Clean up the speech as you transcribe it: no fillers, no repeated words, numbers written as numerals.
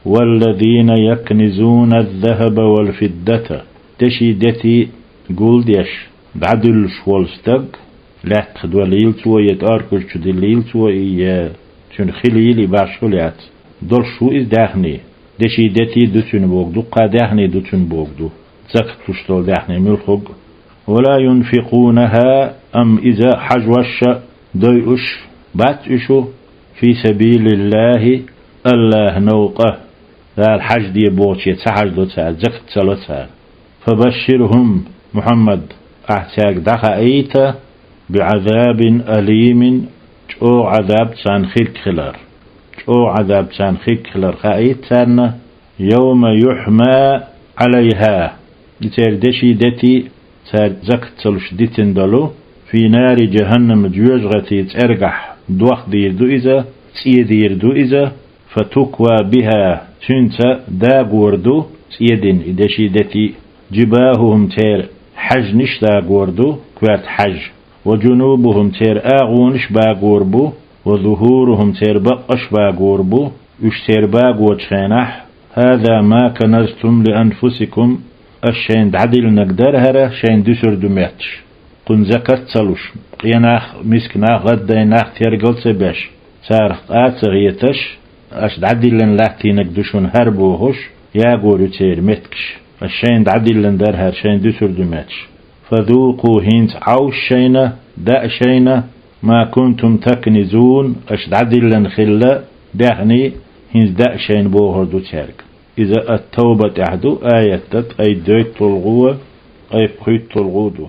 والذين يكنزون الذهب والفضة تشي دتي قول ديش بعدل شوالستق لا تخدوا ليل تويت أركش تدي ليل توي شن خليلي باشوليات دول شو إز داخني دشي دتي دوتون بوغدو قا داخني دوتون بوغدو زكت تشتول داخني ملخوغ ولا ينفقونها أم إذا حجوش دويش باتشو في سبيل الله الله نوقه ذا الحج دي بوتش يتحج دوتها زكت سلوتها فبشرهم محمد أحتاج دخا أيتا بعذاب أليم جو عذاب سانخيك خلار جو عذاب سانخيك خلار خايتان يوم يحمى عليها يتردشي دتي زكت سلوش ديتن دلو في نار جهنم جوجغتي ترقح دوخ دير دو إذا تيدير دو إذا فتكوى بها تنسى داغوردو تيدن إدشي دتي جباههم تير حج نش داغوردو كوات حج وجنوبهم تير آغونش باغوربو وظهورهم تير بقش باغوربو يشتير باغوت خينح هذا ما كنزتم لأنفسكم الشين دعدل نقدر هره شين دسر دميتش قن زكت تلوش قيناخ مسكناخ غديناخ تيرقل سباش سارخ آتغيتش أش دعدل لاحتي نقدشون هربوهش يا غورو تير متكش الشين دعدل در هر شين دسر دميتش فذوقوا هينت عوش شينه دا شينه ما كنتم تكنزون أش دعدل خلا دعني هينت دا شين بوهر دو تيرك إذا التوبة أحدو آية أي دويت طلغوة أي بخيت طلغودو